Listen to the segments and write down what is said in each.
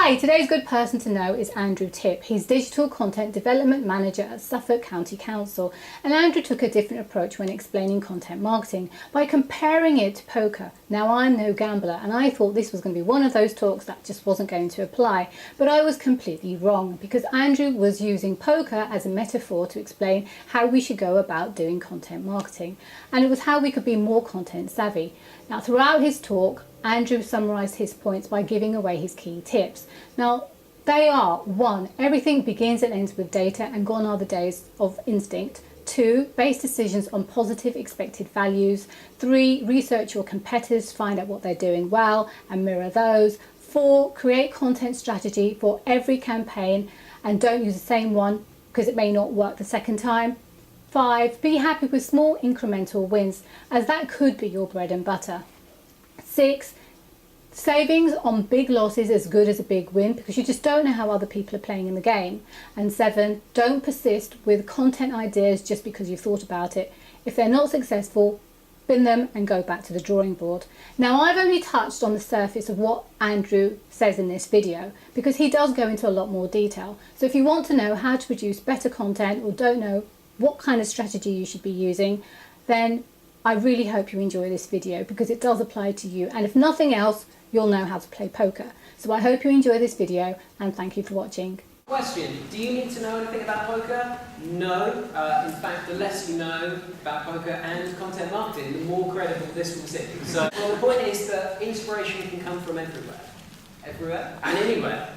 Hi, today's good person to know is Andrew Tipp. He's Digital Content Development Manager at Suffolk County Council. And Andrew took a different approach when explaining content marketing by comparing it to poker. Now, I'm no gambler and I thought this was going to be one of those talks that just wasn't going to apply. But I was completely wrong because Andrew was using poker as a metaphor to explain how we should go about doing content marketing. And it was how we could be more content savvy. Now, throughout his talk, Andrew summarised his points by giving away his key tips. Now, they are: 1. Everything begins and ends with data, and gone are the days of instinct. 2. Base decisions on positive expected values. 3. Research your competitors, find out what they're doing well and mirror those. 4. Create content strategy for every campaign and don't use the same one because it may not work the second time. 5. Be happy with small incremental wins, as that could be your bread and butter. 6. Savings on big losses is as good as a big win because you just don't know how other people are playing in the game. And 7. Don't persist with content ideas just because you've thought about it. If they're not successful, bin them and go back to the drawing board. Now, I've only touched on the surface of what Andrew says in this video because he does go into a lot more detail. So if you want to know how to produce better content or don't know what kind of strategy you should be using, then I really hope you enjoy this video because it does apply to you, and if nothing else, you'll know how to play poker. So I hope you enjoy this video and thank you for watching. Question: do you need to know anything about poker? No. In fact, the less you know about poker and content marketing, the more credible this will seem. So, well, the point is that inspiration can come from everywhere and anywhere.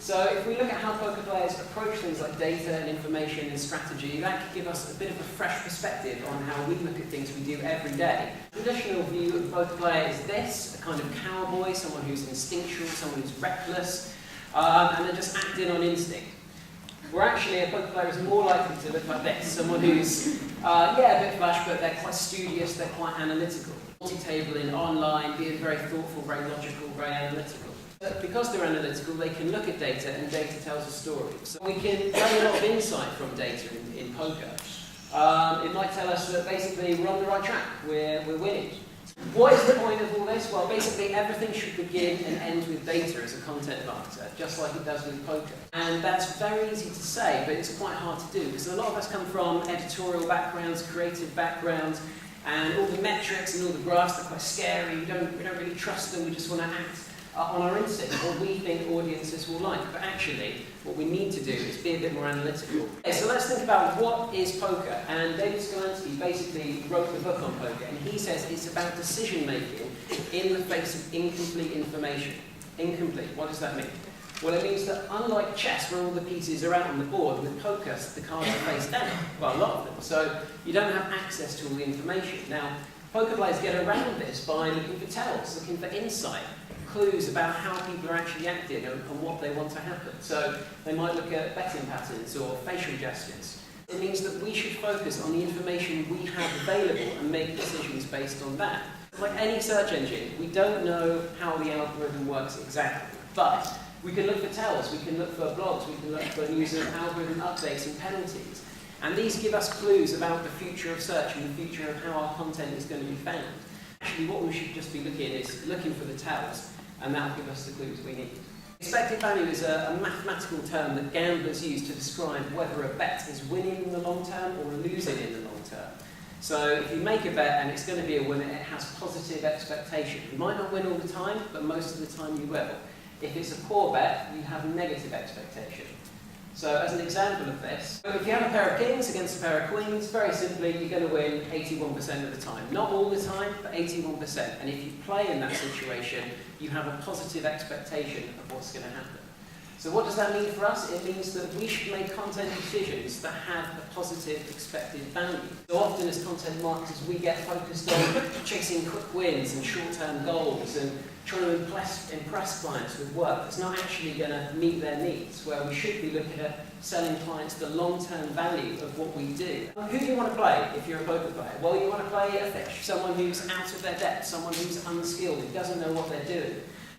So if we look at how poker players approach things like data and information and strategy, that can give us a bit of a fresh perspective on how we look at things we do every day. The traditional view of a poker player is this: a kind of cowboy, someone who's instinctual, someone who's reckless, and they're just acting on instinct. Where actually a poker player is more likely to look like this: someone who's, a bit flash, but they're quite studious, they're quite analytical. Multi-tabling online, being very thoughtful, very logical, very analytical. Because they're analytical, they can look at data, and data tells a story. So we can gain a lot of insight from data in poker. It might tell us that basically we're on the right track, we're winning. What is the point of all this? Well, basically everything should begin and end with data as a content marketer, just like it does with poker. And that's very easy to say, but it's quite hard to do, because a lot of us come from editorial backgrounds, creative backgrounds, and all the metrics and all the graphs are quite scary. We don't really trust them, we just want to act on our instinct, what we think audiences will like. But actually, what we need to do is be a bit more analytical. Okay, so let's think about what is poker. And David Skolansky basically wrote the book on poker, and he says it's about decision making in the face of incomplete information. Incomplete, what does that mean? Well, it means that unlike chess, where all the pieces are out on the board, with poker, the cards are face down, well, a lot of them, so you don't have access to all the information. Now, poker players get around this by looking for tells, looking for insight, clues about how people are actually acting and what they want to happen. So they might look at betting patterns or facial gestures. It means that we should focus on the information we have available and make decisions based on that. Like any search engine, we don't know how the algorithm works exactly, but we can look for tells, we can look for blogs, we can look for news of algorithm updates and penalties. And these give us clues about the future of search and the future of how our content is going to be found. Actually, what we should just be looking for the tells, and that will give us the clues we need. Expected value is a mathematical term that gamblers use to describe whether a bet is winning in the long term or losing in the long term. So if you make a bet and it's going to be a winner, it has positive expectation. You might not win all the time, but most of the time you will. If it's a poor bet, you have negative expectation. So as an example of this, if you have a pair of kings against a pair of queens, very simply, you're going to win 81% of the time. Not all the time, but 81%. And if you play in that situation, you have a positive expectation of what's going to happen. So what does that mean for us? It means that we should make content decisions that have a positive expected value. So often as content marketers, we get focused on chasing quick wins and short-term goals and trying to impress clients with work that's not actually going to meet their needs, where we should be looking at selling clients the long-term value of what we do. Who do you want to play if you're a poker player? Well, you want to play a fish, someone who's out of their depth, someone who's unskilled, who doesn't know what they're doing.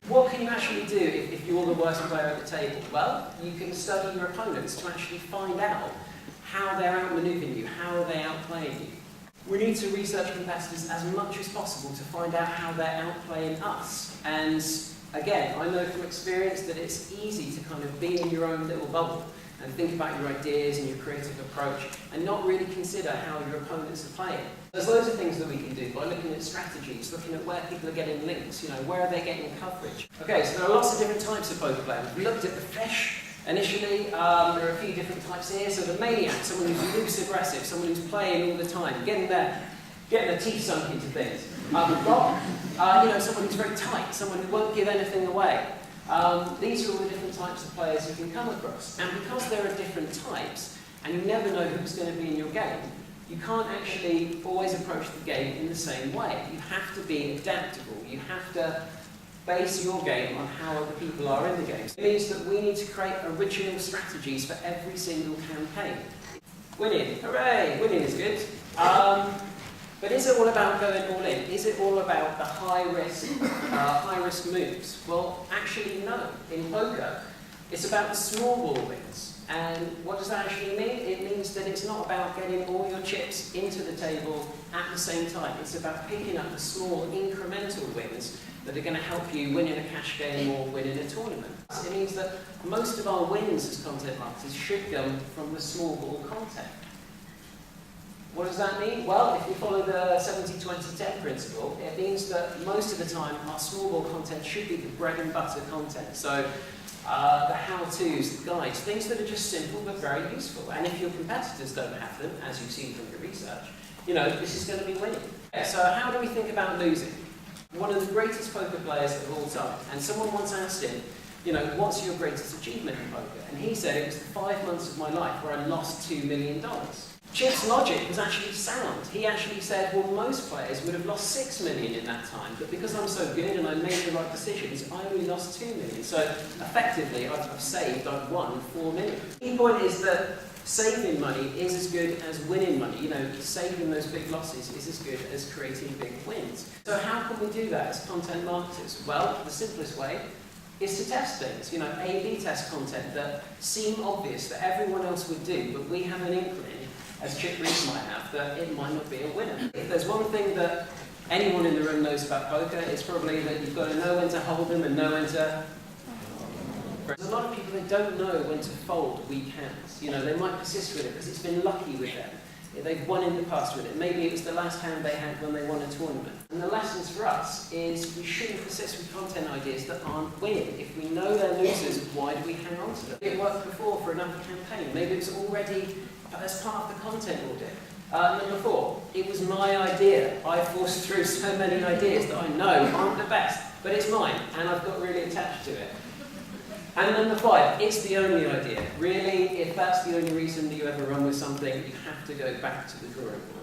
What can you actually do if you're the worst player at the table? Well, you can study your opponents to actually find out how they're outmaneuvering you, how are they outplaying you. We need to research competitors as much as possible to find out how they're outplaying us. And again, I know from experience that it's easy to kind of be in your own little bubble and think about your ideas and your creative approach and not really consider how your opponents are playing. There's loads of things that we can do by looking at strategies, looking at where people are getting links, where are they getting coverage. Okay, so there are lots of different types of poker players. We looked at the fish initially. There are a few different types here. So the maniac, someone who's loose aggressive, someone who's playing all the time, getting their teeth sunk into things. We've got someone who's very tight, someone who won't give anything away. These are all the different types of players you can come across. And because there are different types, and you never know who's going to be in your game, you can't actually always approach the game in the same way. You have to be adaptable. You have to base your game on how other people are in the game. It means that we need to create original strategies for every single campaign. Winning, hooray! Winning is good. But is it all about going all in? Is it all about the high risk moves? Well, actually no. In poker, it's about the small ball wins. And what does that actually mean? It means that it's not about getting all your chips into the table at the same time. It's about picking up the small incremental wins that are going to help you win in a cash game or win in a tournament. It means that most of our wins as content marketers should come from the small ball content. What does that mean? Well, if we follow the 70-20-10 principle, it means that most of the time our small ball content should be the bread and butter content. So the how-tos, the guides, things that are just simple but very useful. And if your competitors don't have them, as you've seen from your research, this is going to be winning. So how do we think about losing? One of the greatest poker players of all time, and someone once asked him, what's your greatest achievement in poker? And he said it was the 5 months of my life where I lost $2 million. Chip's logic was actually sound. He actually said, well, most players would have lost $6 million in that time, but because I'm so good and I made the right decisions, I only lost $2 million. So effectively, I've won $4 million. The key point is that saving money is as good as winning money. Saving those big losses is as good as creating big wins. So how can we do that as content marketers? Well, the simplest way is to test things. A/B test content that seem obvious that everyone else would do, but we have an inkling, as Chip Reese might have, that it might not be a winner. If there's one thing that anyone in the room knows about poker, it's probably that you've got to know when to hold them and know when to... There's a lot of people that don't know when to fold weak hands. They might persist with it because it's been lucky with them. They've won in the past with it. Maybe it was the last hand they had when they won a tournament. And the lessons for us is we shouldn't persist with content ideas that aren't winning. If we know they're losers, why do we hang on to them? It worked before for another campaign. Maybe it was already as part of the content audit. Number 4, it was my idea. I forced through so many ideas that I know aren't the best, but it's mine, and I've got really attached to it. And number 5, it's the only idea. Really, if that's the only reason that you ever run with something, you have to go back to the drawing board.